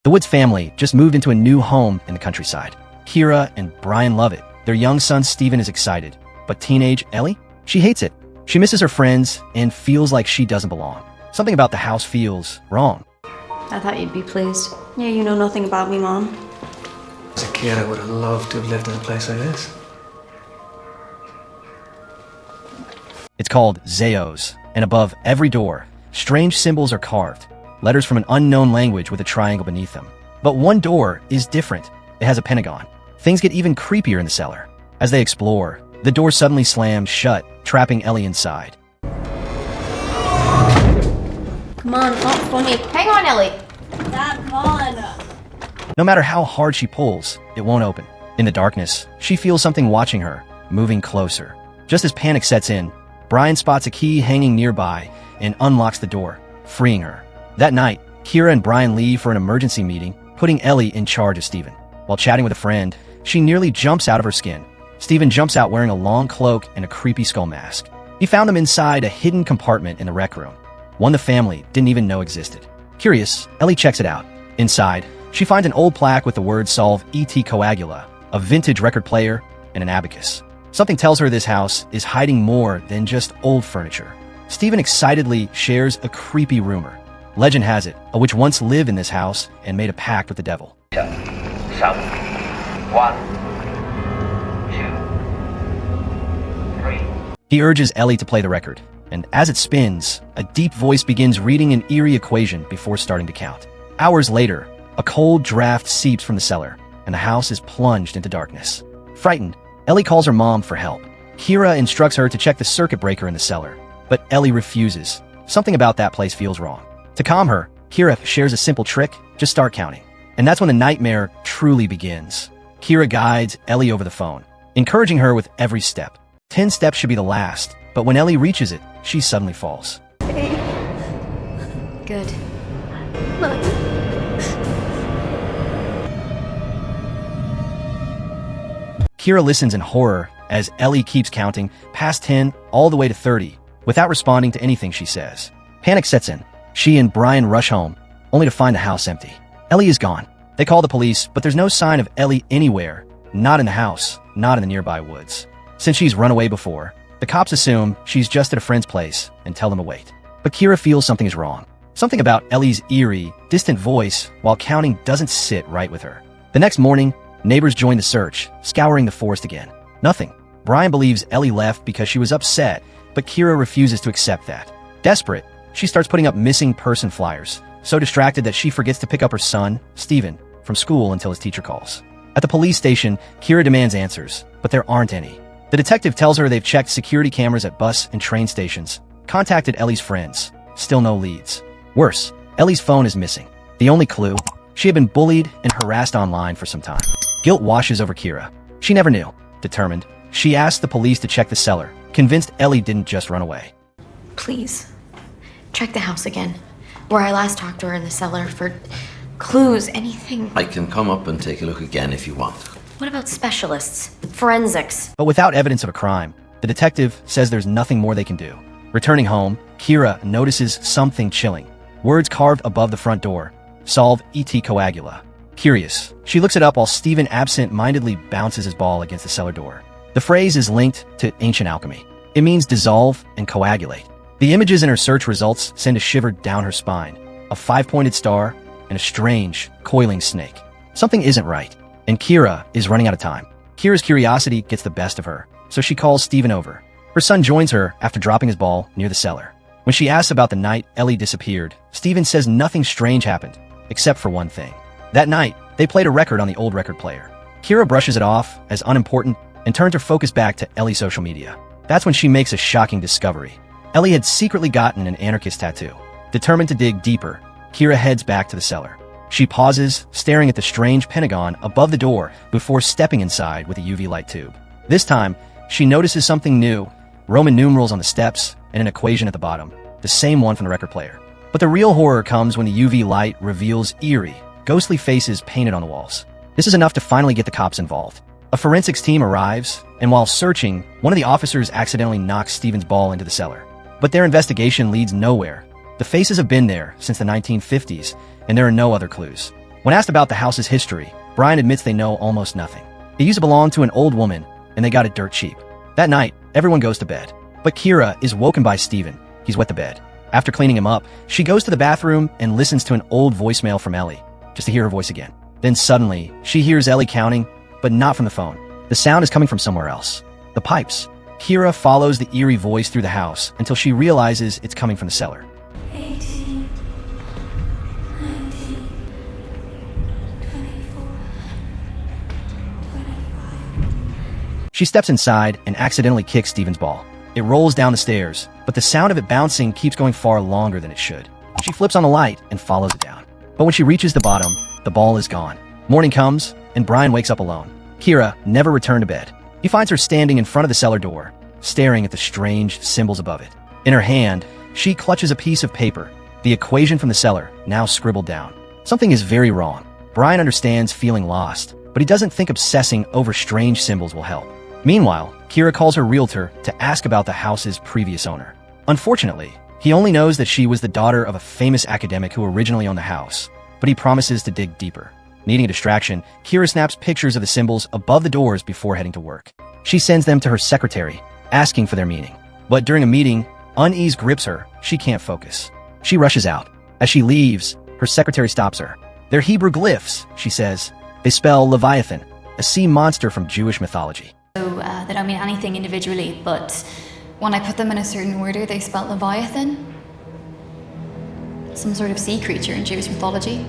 The Woods family just moved into a new home in the countryside. Kira and Brian love it. Their young son Steven is excited. But teenage Ellie? She hates it. She misses her friends and feels like she doesn't belong. Something about the house feels wrong. I thought you'd be pleased. Yeah, you know nothing about me, Mom. As a kid, I would have loved to have lived in a place like this. It's called Zeos, and above every door, strange symbols are carved. Letters from an unknown language with a triangle beneath them. But one door is different. It has a pentagon. Things get even creepier in the cellar. As they explore, the door suddenly slams shut, trapping Ellie inside. Come on, not funny. Hang on, Ellie. Come on. No matter how hard she pulls, it won't open. In the darkness, she feels something watching her, moving closer. Just as panic sets in, Brian spots a key hanging nearby and unlocks the door, freeing her. That night, Kira and Brian leave for an emergency meeting, putting Ellie in charge of Steven. While chatting with a friend, she nearly jumps out of her skin. Steven jumps out wearing a long cloak and a creepy skull mask. He found him inside a hidden compartment in the rec room, one the family didn't even know existed. Curious, Ellie checks it out. Inside, she finds an old plaque with the words Solve E.T. Coagula, a vintage record player, and an abacus. Something tells her this house is hiding more than just old furniture. Steven excitedly shares a creepy rumor. Legend has it, a witch once lived in this house and made a pact with the devil. 7, 1, 2, 3. He urges Ellie to play the record, and as it spins, a deep voice begins reading an eerie equation before starting to count. Hours later, a cold draft seeps from the cellar, and the house is plunged into darkness. Frightened, Ellie calls her mom for help. Kira instructs her to check the circuit breaker in the cellar, but Ellie refuses. Something about that place feels wrong. To calm her, Kira shares a simple trick: just start counting. And that's when the nightmare truly begins. Kira guides Ellie over the phone, encouraging her with every step. 10 steps should be the last, but when Ellie reaches it, she suddenly falls. Good. Kira listens in horror as Ellie keeps counting past 10 all the way to 30 without responding to anything she says. Panic sets in. She and Brian rush home, only to find the house empty. Ellie is gone. They call the police, but there's no sign of Ellie anywhere, not in the house, not in the nearby woods. Since she's run away before, the cops assume she's just at a friend's place and tell them to wait. But Kira feels something is wrong. Something about Ellie's eerie, distant voice while counting doesn't sit right with her. The next morning, neighbors join the search, scouring the forest again. Nothing. Brian believes Ellie left because she was upset, but Kira refuses to accept that. Desperate, she starts putting up missing person flyers, so distracted that she forgets to pick up her son, Steven, from school until his teacher calls. At the police station, Kira demands answers, but there aren't any. The detective tells her they've checked security cameras at bus and train stations, contacted Ellie's friends. Still no leads. Worse, Ellie's phone is missing. The only clue? She had been bullied and harassed online for some time. Guilt washes over Kira. She never knew. Determined, she asked the police to check the cellar, convinced Ellie didn't just run away. Please, check the house again. Where I last talked to her in the cellar for clues, anything. I can come up and take a look again if you want. What about specialists? Forensics? But without evidence of a crime, the detective says there's nothing more they can do. Returning home, Kira notices something chilling. Words carved above the front door. Solve E.T. Coagula. Curious, she looks it up while Steven absent-mindedly bounces his ball against the cellar door. The phrase is linked to ancient alchemy. It means dissolve and coagulate. The images in her search results send a shiver down her spine. A 5-pointed star and a strange, coiling snake. Something isn't right, and Kira is running out of time. Kira's curiosity gets the best of her, so she calls Steven over. Her son joins her after dropping his ball near the cellar. When she asks about the night Ellie disappeared, Steven says nothing strange happened, except for one thing. That night, they played a record on the old record player. Kira brushes it off as unimportant and turns her focus back to Ellie's social media. That's when she makes a shocking discovery. Ellie had secretly gotten an anarchist tattoo. Determined to dig deeper, Kira heads back to the cellar. She pauses, staring at the strange pentagon above the door before stepping inside with a UV light tube. This time, she notices something new: Roman numerals on the steps and an equation at the bottom, the same one from the record player. But the real horror comes when the UV light reveals eerie, ghostly faces painted on the walls. This is enough to finally get the cops involved. A forensics team arrives, and while searching, one of the officers accidentally knocks Steven's ball into the cellar. But their investigation leads nowhere. The faces have been there since the 1950s, and there are no other clues. When asked about the house's history, Brian admits they know almost nothing. It used to belong to an old woman, and they got it dirt cheap. That night, everyone goes to bed. But Kira is woken by Steven. He's wet the bed. After cleaning him up, she goes to the bathroom and listens to an old voicemail from Ellie, just to hear her voice again. Then suddenly, she hears Ellie counting, but not from the phone. The sound is coming from somewhere else. The pipes. Kira follows the eerie voice through the house until she realizes it's coming from the cellar. 18, 19, 24, 25. She steps inside and accidentally kicks Steven's ball. It rolls down the stairs, but the sound of it bouncing keeps going far longer than it should. She flips on the light and follows it down. But when she reaches the bottom, the ball is gone. Morning comes, and Brian wakes up alone. Kira never returned to bed. He finds her standing in front of the cellar door, staring at the strange symbols above it. In her hand, she clutches a piece of paper, the equation from the cellar, now scribbled down. Something is very wrong. Brian understands feeling lost, but he doesn't think obsessing over strange symbols will help. Meanwhile, Kira calls her realtor to ask about the house's previous owner. Unfortunately, he only knows that she was the daughter of a famous academic who originally owned the house, but he promises to dig deeper. Needing a distraction, Kira snaps pictures of the symbols above the doors before heading to work. She sends them to her secretary, asking for their meaning. But during a meeting, unease grips her. She can't focus. She rushes out. As she leaves, her secretary stops her. "They're Hebrew glyphs," she says. "They spell Leviathan, a sea monster from Jewish mythology." So they don't mean anything individually, but when I put them in a certain order, they spell Leviathan. Some sort of sea creature in Jewish mythology.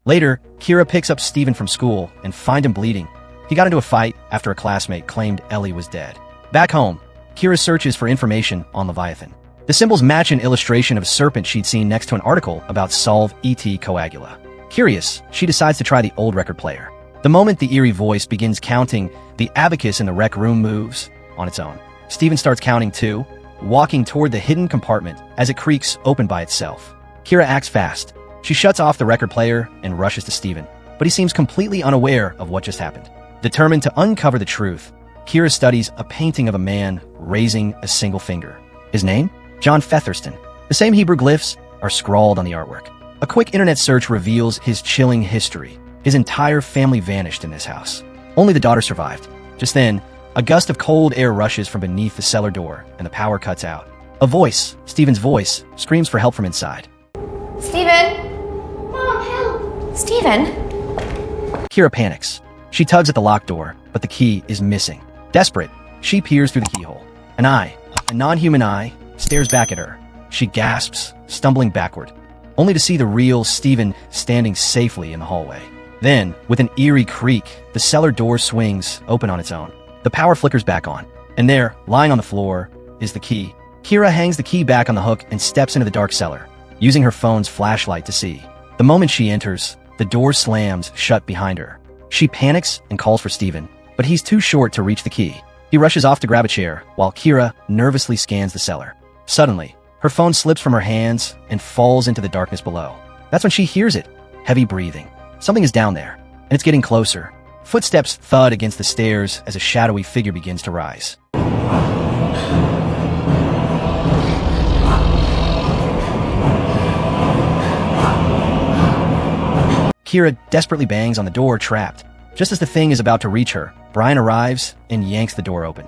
Later, Kira picks up Steven from school and finds him bleeding. He got into a fight after a classmate claimed Ellie was dead. Back home, Kira searches for information on Leviathan. The symbols match an illustration of a serpent she'd seen next to an article about Solve ET Coagula. Curious, she decides to try the old record player. The moment the eerie voice begins counting, the abacus in the rec room moves on its own. Steven starts counting too, walking toward the hidden compartment as it creaks open by itself. Kira acts fast. She shuts off the record player and rushes to Steven, but he seems completely unaware of what just happened. Determined to uncover the truth, Kira studies a painting of a man raising a single finger. His name? John Featherston. The same Hebrew glyphs are scrawled on the artwork. A quick internet search reveals his chilling history. His entire family vanished in this house. Only the daughter survived. Just then, a gust of cold air rushes from beneath the cellar door, and the power cuts out. A voice, Steven's voice, screams for help from inside. Steven! Mom, help! Steven? Kira panics. She tugs at the locked door, but the key is missing. Desperate, she peers through the keyhole. An eye, a non-human eye, stares back at her. She gasps, stumbling backward, only to see the real Steven standing safely in the hallway. Then, with an eerie creak, the cellar door swings open on its own. The power flickers back on, and there, lying on the floor, is the key. Kira hangs the key back on the hook and steps into the dark cellar, using her phone's flashlight to see. The moment she enters, the door slams shut behind her. She panics and calls for Steven, but he's too short to reach the key. He rushes off to grab a chair, while Kira nervously scans the cellar. Suddenly, her phone slips from her hands and falls into the darkness below. That's when she hears it, heavy breathing. Something is down there, and it's getting closer. Footsteps thud against the stairs as a shadowy figure begins to rise. Kira desperately bangs on the door, trapped. Just as the thing is about to reach her, Brian arrives and yanks the door open.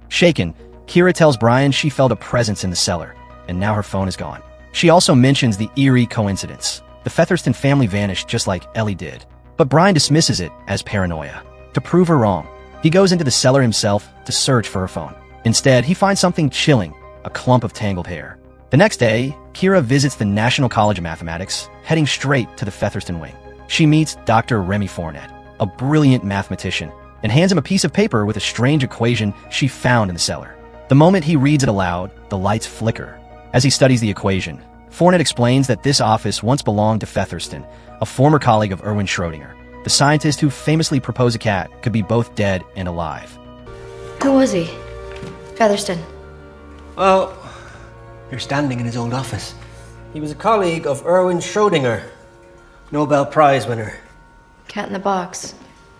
Shaken, Kira tells Brian she felt a presence in the cellar, and now her phone is gone. She also mentions the eerie coincidence. The Featherston family vanished just like Ellie did. But Brian dismisses it as paranoia. To prove her wrong, he goes into the cellar himself to search for her phone. Instead, he finds something chilling, a clump of tangled hair. The next day, Kira visits the National College of Mathematics, heading straight to the Featherston wing. She meets Dr. Remy Fournette, a brilliant mathematician, and hands him a piece of paper with a strange equation she found in the cellar. The moment he reads it aloud, the lights flicker. As he studies the equation, Fournette explains that this office once belonged to Featherston, a former colleague of Erwin Schrödinger, the scientist who famously proposed a cat could be both dead and alive. Who was he? Featherston. Well, you're standing in his old office. He was a colleague of Erwin Schrödinger, Nobel Prize winner. Cat in the box.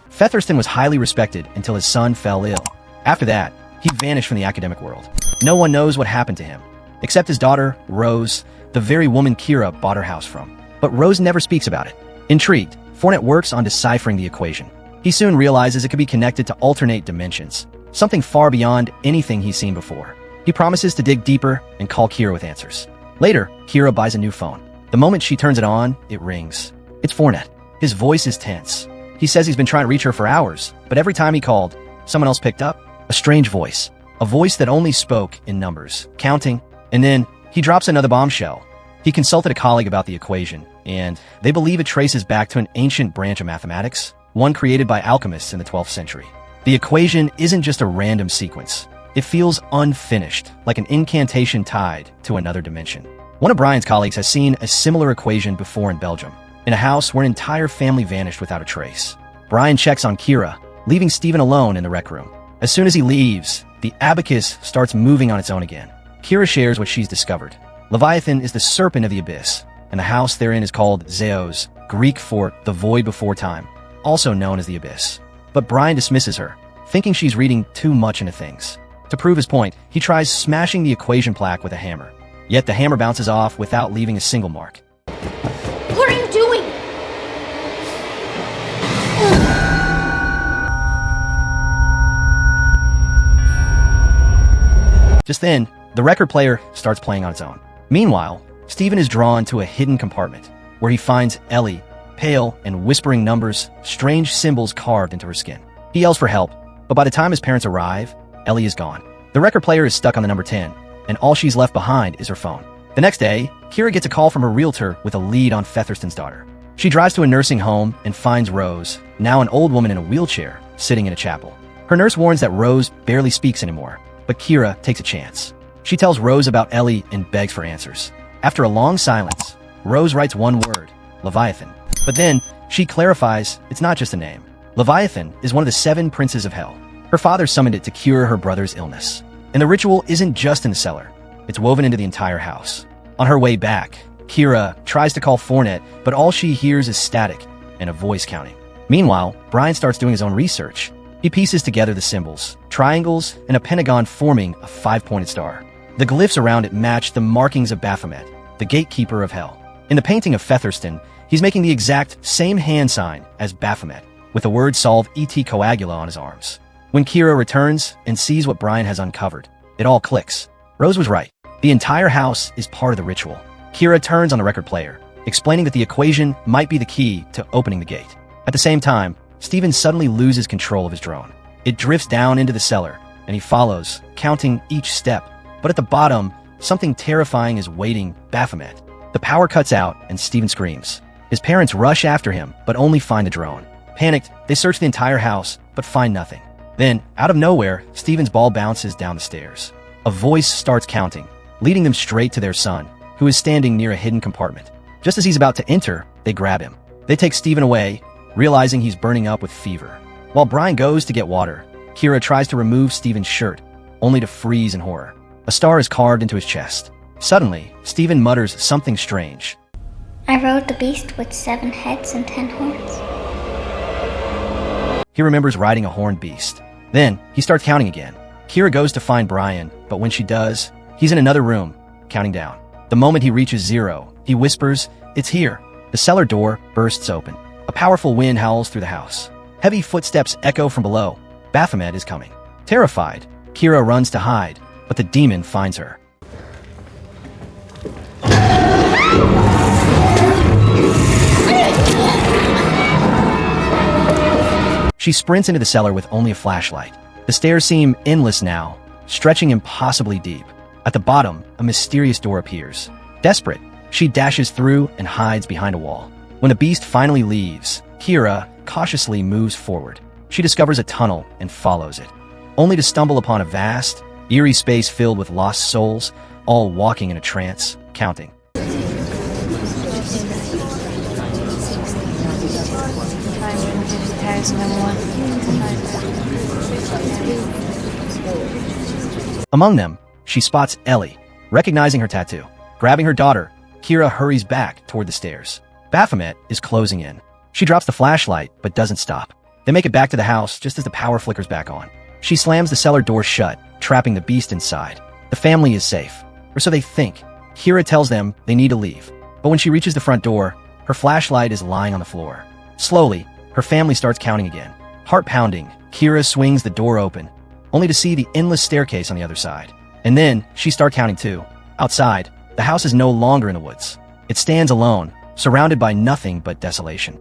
Featherston was highly respected until his son fell ill. After that, he vanished from the academic world. No one knows what happened to him, except his daughter, Rose, the very woman Kira bought her house from. but Rose never speaks about it. Intrigued, Fournette works on deciphering the equation. He soon realizes it could be connected to alternate dimensions, something far beyond anything he's seen before. He promises to dig deeper and call Kira with answers. Later, Kira buys a new phone. The moment she turns it on, it rings. It's Fournette. His voice is tense. He says he's been trying to reach her for hours, but every time he called, someone else picked up. A strange voice. A voice that only spoke in numbers, counting, and then he drops another bombshell. He consulted a colleague about the equation, and they believe it traces back to an ancient branch of mathematics, one created by alchemists in the 12th century. The equation isn't just a random sequence. It feels unfinished, like an incantation tied to another dimension. One of Brian's colleagues has seen a similar equation before in Belgium, in a house where an entire family vanished without a trace. Brian checks on Kira, leaving Stephen alone in the rec room. As soon as he leaves, the abacus starts moving on its own again. Kira shares what she's discovered. Leviathan is the serpent of the abyss, and the house therein is called Zeos, Greek for the void before time, also known as the abyss. But Brian dismisses her, thinking she's reading too much into things. To prove his point, he tries smashing the equation plaque with a hammer. Yet the hammer bounces off without leaving a single mark. What are you doing? Just then, the record player starts playing on its own. Meanwhile, Stephen is drawn to a hidden compartment, where he finds Ellie, pale and whispering numbers, strange symbols carved into her skin. He yells for help, but by the time his parents arrive, Ellie is gone. The record player is stuck on the number 10, and all she's left behind is her phone. The next day, Kira gets a call from her realtor with a lead on Featherston's daughter. She drives to a nursing home and finds Rose, now an old woman in a wheelchair, sitting in a chapel. Her nurse warns that Rose barely speaks anymore, but Kira takes a chance. She tells Rose about Ellie and begs for answers. After a long silence, Rose writes one word, Leviathan. But then, she clarifies it's not just a name. Leviathan is one of the 7 princes of hell. Her father summoned it to cure her brother's illness. And the ritual isn't just in the cellar. It's woven into the entire house. On her way back, Kira tries to call Fournette, but all she hears is static and a voice counting. Meanwhile, Brian starts doing his own research. He pieces together the symbols, triangles, and a pentagon forming a 5-pointed star. The glyphs around it match the markings of Baphomet, the gatekeeper of hell. In the painting of Featherston, he's making the exact same hand sign as Baphomet, with the word solve et coagula on his arms. When Kira returns and sees what Brian has uncovered, it all clicks. Rose was right. The entire house is part of the ritual. Kira turns on the record player, explaining that the equation might be the key to opening the gate. At the same time, Stephen suddenly loses control of his drone. It drifts down into the cellar, and he follows, counting each step. But at the bottom, something terrifying is waiting Baphomet. The power cuts out, and Stephen screams. His parents rush after him, but only find the drone. Panicked, they search the entire house, but find nothing. Then, out of nowhere, Stephen's ball bounces down the stairs. A voice starts counting, leading them straight to their son, who is standing near a hidden compartment. Just as he's about to enter, they grab him. They take Stephen away, realizing he's burning up with fever. While Brian goes to get water, Kira tries to remove Stephen's shirt, only to freeze in horror. A star is carved into his chest. Suddenly, Stephen mutters something strange. I rode the beast with 7 heads and 10 horns. He remembers riding a horned beast. Then, he starts counting again. Kira goes to find Brian, but when she does, he's in another room, counting down. The moment he reaches 0, he whispers, "It's here." The cellar door bursts open. A powerful wind howls through the house. Heavy footsteps echo from below. Baphomet is coming. Terrified, Kira runs to hide, but the demon finds her. She sprints into the cellar with only a flashlight. The stairs seem endless now, stretching impossibly deep. At the bottom, a mysterious door appears. Desperate, she dashes through and hides behind a wall. When the beast finally leaves, Kira cautiously moves forward. She discovers a tunnel and follows it, only to stumble upon a vast, eerie space filled with lost souls, all walking in a trance, counting. Among them, she spots Ellie, recognizing her tattoo. Grabbing her daughter, Kira hurries back toward the stairs. Baphomet is closing in. She drops the flashlight, but doesn't stop. They make it back to the house just as the power flickers back on. She slams the cellar door shut, trapping the beast inside. The family is safe, or so they think. Kira tells them they need to leave. But when she reaches the front door, Her flashlight is lying on the floor. Slowly, her family starts counting again. Heart pounding, Kira swings the door open, only to see the endless staircase on the other side. And then, she starts counting too. Outside, the house is no longer in the woods. It stands alone, surrounded by nothing but desolation.